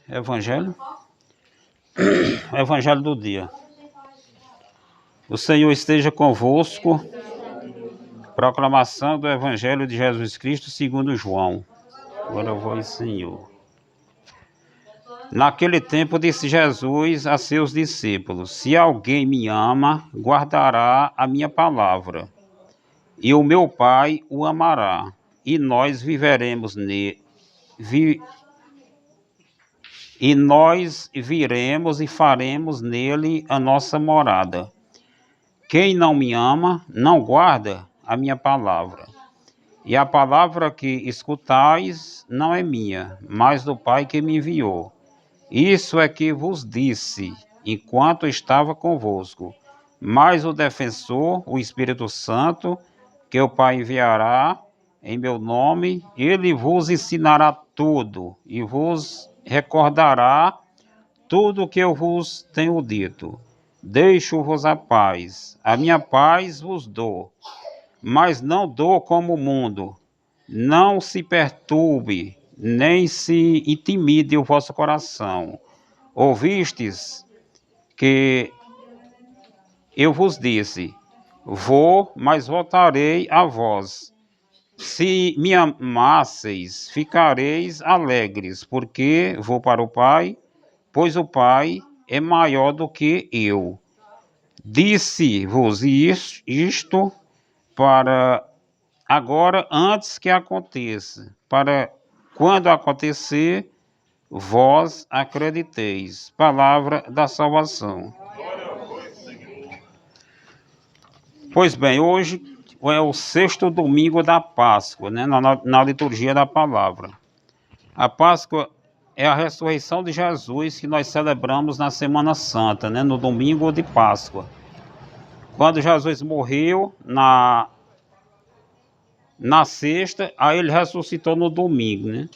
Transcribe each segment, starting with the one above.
Evangelho? Evangelho do dia. O Senhor esteja convosco. Proclamação do Evangelho de Jesus Cristo segundo João. Glória a vós, Senhor. Naquele tempo disse Jesus a seus discípulos: Se alguém me ama, guardará a minha palavra, e o meu Pai o amará, e nós viveremos nele. E nós viremos e faremos nele a nossa morada. Quem não me ama, não guarda a minha palavra. E a palavra que escutais não é minha, mas do Pai que me enviou. Isso é que vos disse, enquanto estava convosco. Mas o defensor, o Espírito Santo, que o Pai enviará em meu nome, ele vos ensinará tudo e vos recordará tudo o que eu vos tenho dito. Deixo-vos a paz, a minha paz vos dou, mas não dou como o mundo. Não se perturbe, nem se intimide o vosso coração. Ouvistes que eu vos disse: vou, mas voltarei a vós. Se me amasseis, ficareis alegres, porque vou para o Pai, pois o Pai é maior do que eu. Disse-vos isto para agora, antes que aconteça, para quando acontecer, vós acrediteis. Palavra da salvação. Pois bem, hoje é o sexto domingo da Páscoa, né, na liturgia da palavra. A Páscoa é a ressurreição de Jesus que nós celebramos na Semana Santa, né, no domingo de Páscoa. Quando Jesus morreu na sexta, aí ele ressuscitou no domingo, né?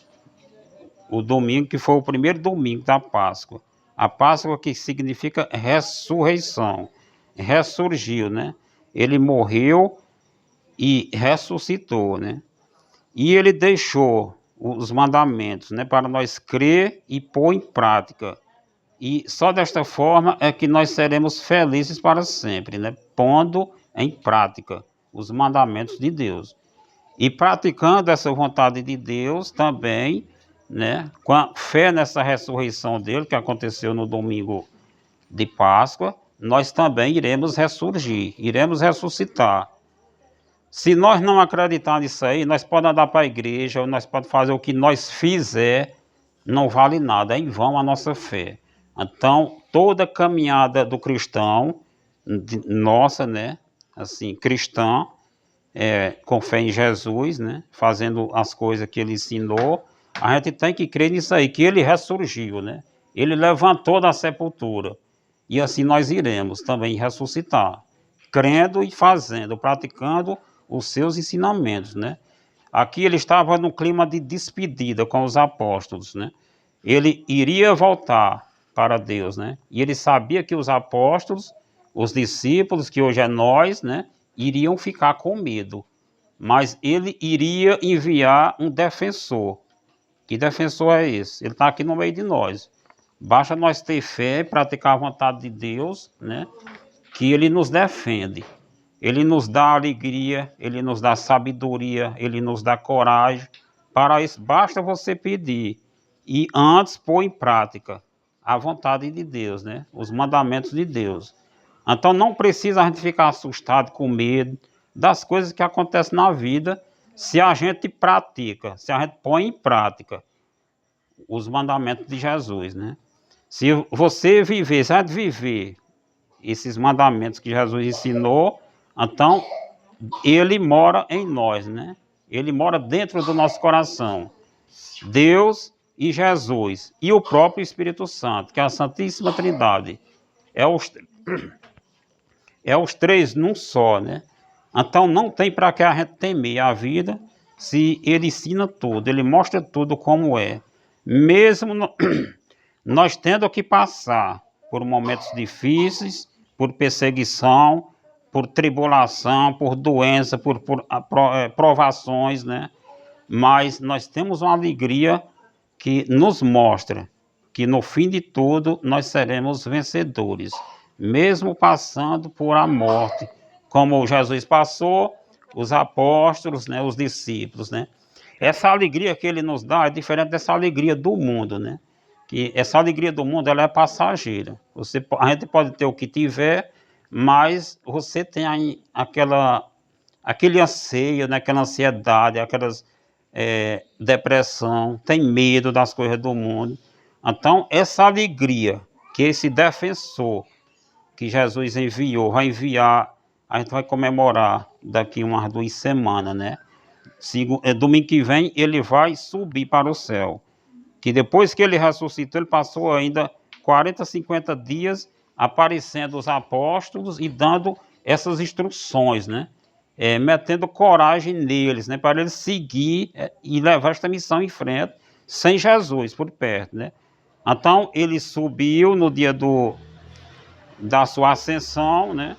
O domingo que foi o primeiro domingo da Páscoa. A Páscoa que significa ressurreição. Ressurgiu, né? Ele morreu e ressuscitou, né? E ele deixou os mandamentos, né? Para nós crer e pôr em prática. E só desta forma é que nós seremos felizes para sempre, né? Pondo em prática os mandamentos de Deus. E praticando essa vontade de Deus também, né? Com a fé nessa ressurreição dele, que aconteceu no domingo de Páscoa, nós também iremos ressurgir, iremos ressuscitar. Se nós não acreditar nisso aí, nós podemos andar para a igreja, nós podemos fazer o que nós fizer, não vale nada, é em vão a nossa fé. Então, toda caminhada do cristão, nossa, né, assim, cristã, com fé em Jesus, né, fazendo as coisas que ele ensinou, a gente tem que crer nisso aí, que ele ressurgiu, né, ele levantou da sepultura, e assim nós iremos também ressuscitar, crendo e fazendo, praticando os seus ensinamentos, né. Aqui ele estava no clima de despedida com os apóstolos, né, ele iria voltar para Deus, né, e ele sabia que os apóstolos, os discípulos, que hoje é nós, né, iriam ficar com medo, mas ele iria enviar um defensor. Que defensor é esse? Ele está aqui no meio de nós. Basta nós ter fé, praticar a vontade de Deus, né, que ele nos defende. Ele nos dá alegria, ele nos dá sabedoria, ele nos dá coragem. Para isso, basta você pedir e antes pôr em prática a vontade de Deus, né, os mandamentos de Deus. Então não precisa a gente ficar assustado, com medo das coisas que acontecem na vida, se a gente pratica, se a gente põe em prática os mandamentos de Jesus, né? Se você viver, se a gente viver esses mandamentos que Jesus ensinou, então ele mora em nós, né? Ele mora dentro do nosso coração. Deus e Jesus e o próprio Espírito Santo, que é a Santíssima Trindade. É os três num só, né? Então não tem para que a gente temer a vida, se ele ensina tudo, ele mostra tudo como é. Mesmo nós tendo que passar por momentos difíceis, por perseguição, por tribulação, por doença, por provações, né? Mas nós temos uma alegria que nos mostra que no fim de tudo nós seremos vencedores, mesmo passando por a morte, como Jesus passou, os apóstolos, né, os discípulos, né? Essa alegria que ele nos dá é diferente dessa alegria do mundo, né? Que essa alegria do mundo ela é passageira. A gente pode ter o que tiver, mas você tem aí aquele anseio, né? Aquela ansiedade, aquelas depressão, tem medo das coisas do mundo. Então, essa alegria que esse defensor que Jesus enviou, vai enviar, a gente vai comemorar daqui umas 2 semanas, né? Domingo que vem ele vai subir para o céu. Que depois que ele ressuscitou, ele passou ainda 40, 50 dias aparecendo aos apóstolos e dando essas instruções, né? Metendo coragem neles, né? Para eles seguir e levar esta missão em frente, sem Jesus por perto, né? Então ele subiu no dia da sua ascensão, né?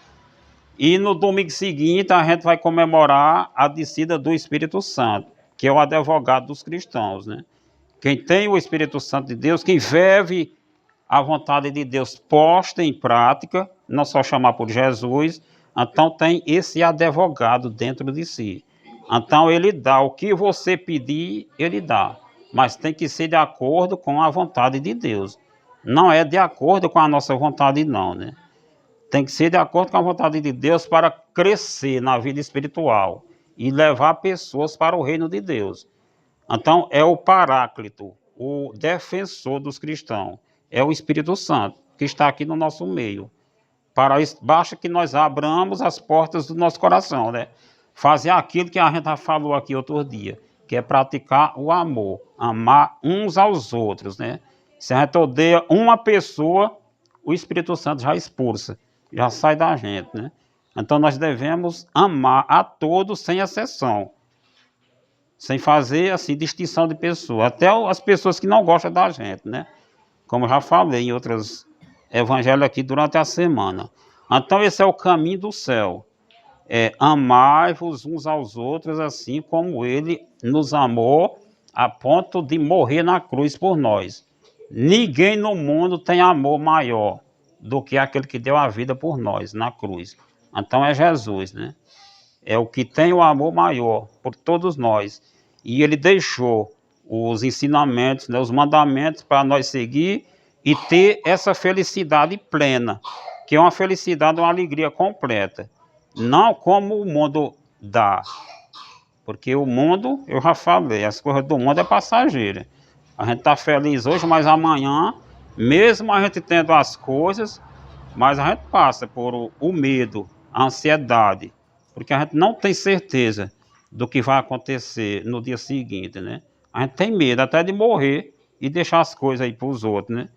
E no domingo seguinte a gente vai comemorar a descida do Espírito Santo, que é o advogado dos cristãos, né? Quem tem o Espírito Santo de Deus, quem vive a vontade de Deus posta em prática, não só chamar por Jesus, então tem esse advogado dentro de si. Então ele dá o que você pedir, ele dá, mas tem que ser de acordo com a vontade de Deus. Não é de acordo com a nossa vontade, não, né? Tem que ser de acordo com a vontade de Deus para crescer na vida espiritual e levar pessoas para o reino de Deus. Então, é o Paráclito, o defensor dos cristãos. É o Espírito Santo, que está aqui no nosso meio. Para isso, basta que nós abramos as portas do nosso coração, né? Fazer aquilo que a gente já falou aqui outro dia, que é praticar o amor, amar uns aos outros, né? Se a gente odeia uma pessoa, o Espírito Santo já expulsa, já sai da gente, né? Então nós devemos amar a todos sem exceção, sem fazer assim distinção de pessoa, até as pessoas que não gostam da gente, né? Como eu já falei em outros evangelhos aqui durante a semana. Então esse é o caminho do céu. Amai-vos uns aos outros assim como ele nos amou a ponto de morrer na cruz por nós. Ninguém no mundo tem amor maior do que aquele que deu a vida por nós na cruz. Então é Jesus, né? É o que tem o amor maior por todos nós. E ele deixou os ensinamentos, né, os mandamentos para nós seguir e ter essa felicidade plena, que é uma felicidade, uma alegria completa. Não como o mundo dá. Porque o mundo, eu já falei, as coisas do mundo é passageira. A gente está feliz hoje, mas amanhã, mesmo a gente tendo as coisas, mas a gente passa por o medo, a ansiedade, porque a gente não tem certeza do que vai acontecer no dia seguinte, né? A gente tem medo até de morrer e deixar as coisas aí para os outros, né?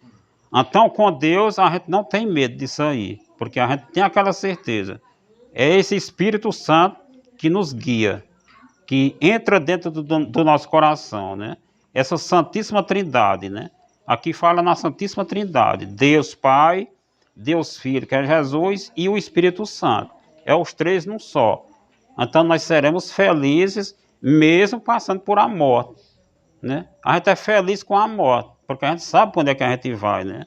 Então, com Deus, a gente não tem medo disso aí, porque a gente tem aquela certeza. É esse Espírito Santo que nos guia, que entra dentro do nosso coração, né? Essa Santíssima Trindade, né? Aqui fala na Santíssima Trindade, Deus Pai, Deus Filho, que é Jesus, e o Espírito Santo. É os três num só. Então nós seremos felizes mesmo passando por a morte, né? A gente é feliz com a morte, porque a gente sabe para onde é que a gente vai, né?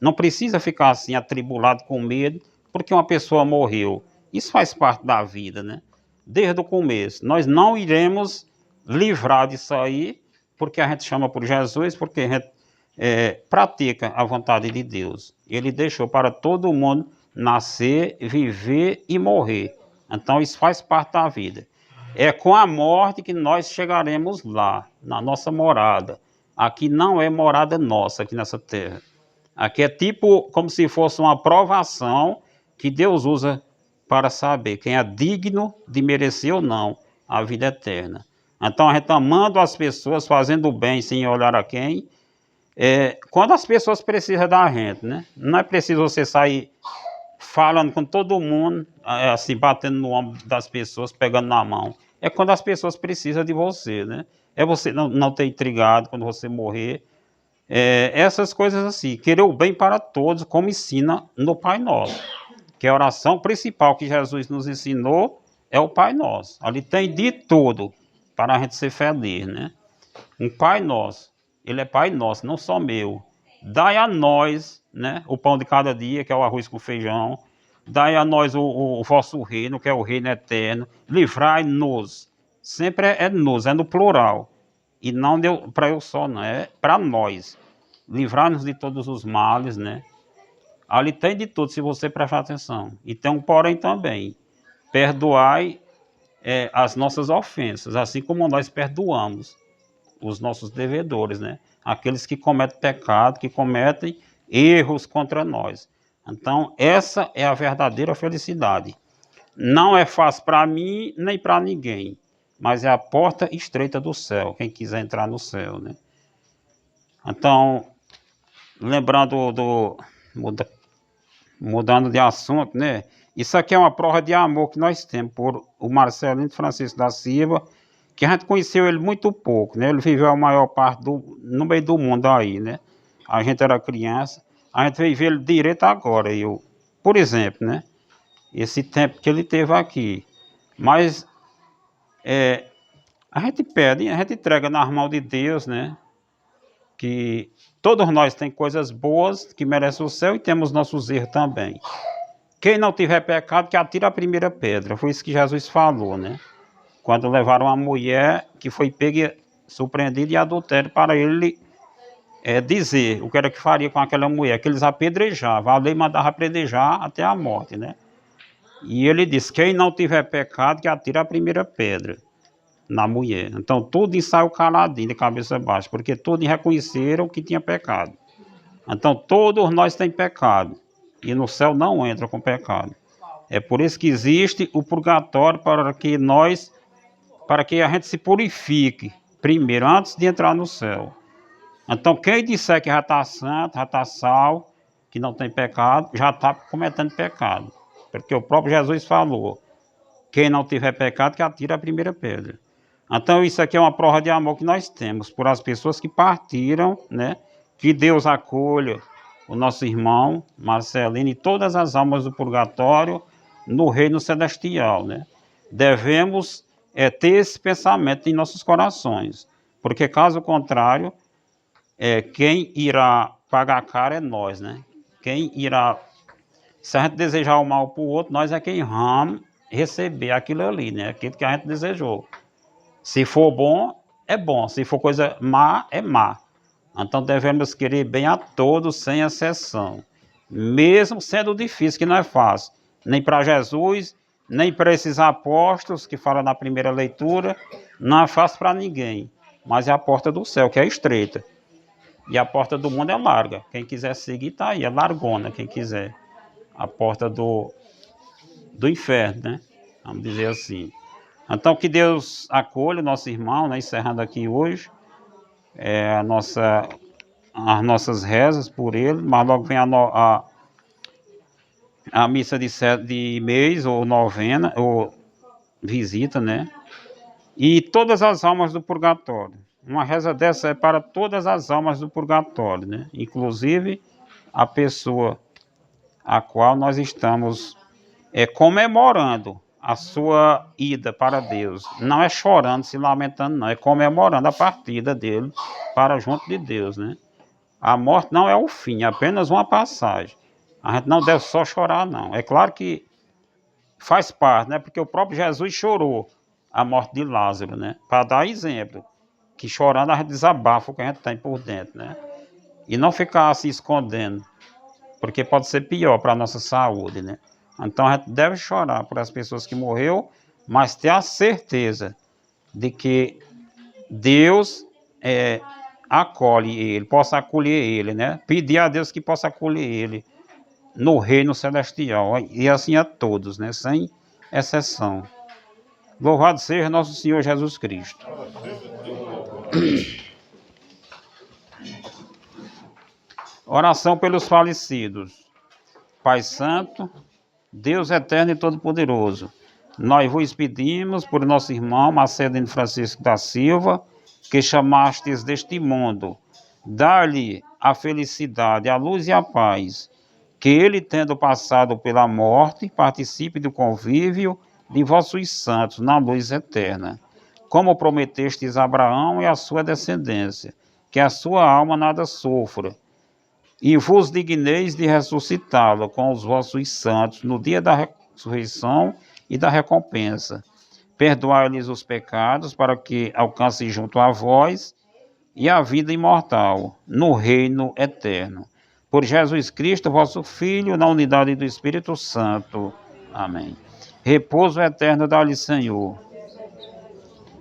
Não precisa ficar assim atribulado com medo, porque uma pessoa morreu. Isso faz parte da vida, né? Desde o começo. Nós não iremos livrar disso aí, porque a gente chama por Jesus, porque a gente pratica a vontade de Deus. Ele deixou para todo mundo nascer, viver e morrer. Então isso faz parte da vida. É com a morte que nós chegaremos lá, na nossa morada. Aqui não é morada nossa, aqui nessa terra. Aqui é tipo como se fosse uma provação que Deus usa para saber quem é digno de merecer ou não a vida eterna. Então a gente amando as pessoas, fazendo o bem sem olhar a quem, quando as pessoas precisam da gente, né? Não é preciso você sair falando com todo mundo, assim, batendo no ombro das pessoas, pegando na mão. É quando as pessoas precisam de você, né? É você não ter intrigado quando você morrer. Essas coisas assim, querer o bem para todos, como ensina no Pai Nosso. Que a oração principal que Jesus nos ensinou é o Pai Nosso. Ali tem de tudo para a gente ser feliz, né? Um Pai Nosso. Ele é Pai Nosso, não só meu. dai a nós, né, o pão de cada dia, que é o arroz com feijão, dai a nós o vosso reino, que é o reino eterno, livrai-nos, sempre é nos, é no plural, e não para eu só, não, é para nós, livrai-nos de todos os males, né, ali tem de tudo, se você prestar atenção, e tem um porém também, perdoai as nossas ofensas, assim como nós perdoamos os nossos devedores, né? Aqueles que cometem pecado, que cometem erros contra nós. Então, essa é a verdadeira felicidade. Não é fácil para mim, nem para ninguém, mas é a porta estreita do céu, quem quiser entrar no céu, né? Então, lembrando mudando de assunto, né? Isso aqui é uma prova de amor que nós temos por o Marcelino Francisco da Silva, que a gente conheceu ele muito pouco, né? Ele viveu a maior parte no meio do mundo aí, né? A gente era criança, a gente veio ver ele direto agora, por exemplo, né? Esse tempo que ele teve aqui. Mas a gente pede, a gente entrega nas mãos de Deus, né? Que todos nós temos coisas boas que merecem o céu e temos nossos erros também. Quem não tiver pecado, que atire a primeira pedra. Foi isso que Jesus falou, né? Quando levaram uma mulher que foi pega, surpreendida em adultério, para ele dizer o que era que faria com aquela mulher, que eles apedrejavam. A lei mandava apedrejar até a morte, né? E ele disse, quem não tiver pecado, que atire a primeira pedra na mulher. Então, tudo saiu caladinho, de cabeça baixa, porque todos reconheceram que tinha pecado. Então, todos nós temos pecado. E no céu não entra com pecado. É por isso que existe o purgatório para que a gente se purifique primeiro, antes de entrar no céu. Então, quem disser que já está santo, já está salvo, que não tem pecado, já está cometendo pecado. Porque o próprio Jesus falou, quem não tiver pecado, que atire a primeira pedra. Então, isso aqui é uma prova de amor que nós temos por as pessoas que partiram, né? Que Deus acolha o nosso irmão Marcelino e todas as almas do purgatório no reino celestial, né? Devemos ter esse pensamento em nossos corações, porque caso contrário, quem irá pagar caro é nós, né? Quem irá, se a gente desejar o mal para o outro, nós é quem vamos receber aquilo ali, né? Aquilo que a gente desejou. Se for bom, é bom. Se for coisa má, é má. Então devemos querer bem a todos, sem exceção. Mesmo sendo difícil, que não é fácil. Nem para Jesus, nem para esses apóstolos que falam na primeira leitura. Não é fácil para ninguém. Mas é a porta do céu, que é estreita. E a porta do mundo é larga. Quem quiser seguir, está aí. É largona, quem quiser. A porta do inferno, né? Vamos dizer assim. Então, que Deus acolha o nosso irmão, né? Encerrando aqui hoje as nossas rezas por ele, mas logo vem a missa de mês, ou novena, ou visita, né? E todas as almas do purgatório. Uma reza dessa é para todas as almas do purgatório, né? Inclusive a pessoa a qual nós estamos comemorando a sua ida para Deus. Não é chorando, se lamentando, não. É comemorando a partida dele para junto de Deus, né? A morte não é o fim, é apenas uma passagem. A gente não deve só chorar, não. É claro que faz parte, né? Porque o próprio Jesus chorou a morte de Lázaro, né? Para dar exemplo. Que chorando a gente desabafa o que a gente tem por dentro, né? E não ficar se escondendo, porque pode ser pior para a nossa saúde, né? Então a gente deve chorar por as pessoas que morreu, mas ter a certeza de que Deus acolhe ele, possa acolher ele, né? Pedir a Deus que possa acolher ele no reino celestial, e assim a todos, né? Sem exceção. Louvado seja nosso Senhor Jesus Cristo. Oração pelos falecidos. Pai Santo, Deus eterno e todo-poderoso, nós vos pedimos por nosso irmão Marcelino Francisco da Silva, que chamastes deste mundo, dar-lhe a felicidade, a luz e a paz, que ele, tendo passado pela morte, participe do convívio de vossos santos na luz eterna, como prometestes a Abraão e a sua descendência, que a sua alma nada sofra, e vos digneis de ressuscitá-lo com os vossos santos no dia da ressurreição e da recompensa. Perdoai-lhes os pecados, para que alcancem junto a vós e a vida imortal, no reino eterno. Por Jesus Cristo, vosso Filho, na unidade do Espírito Santo. Amém. Repouso eterno dá-lhe, Senhor.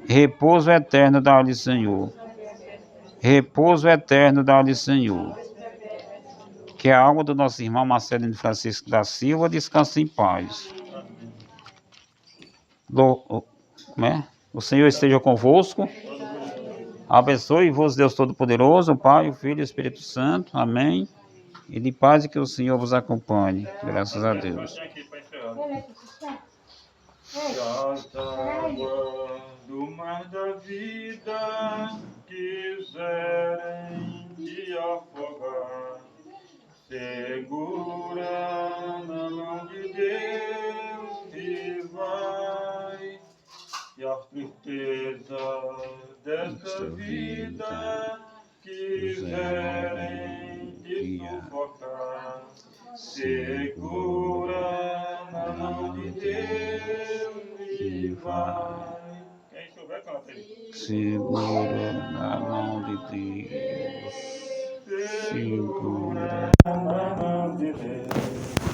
Repouso eterno dá-lhe, Senhor. Repouso eterno dá-lhe, Senhor. Que a alma do nosso irmão Marcelino Francisco da Silva descanse em paz. O Senhor esteja convosco. Abençoe-vos, Deus Todo-Poderoso, o Pai, o Filho e o Espírito Santo. Amém. E de paz e que o Senhor vos acompanhe. Graças a Deus. Das águas do mar da vida quiserem te afogar, segura na mão de Deus e vai. E as tristezas desta vida quiserem te sufocar, segura na mão de Deus e vai. Quem souber, canta aí. Segura na mão de Deus. Segura na mão de Deus.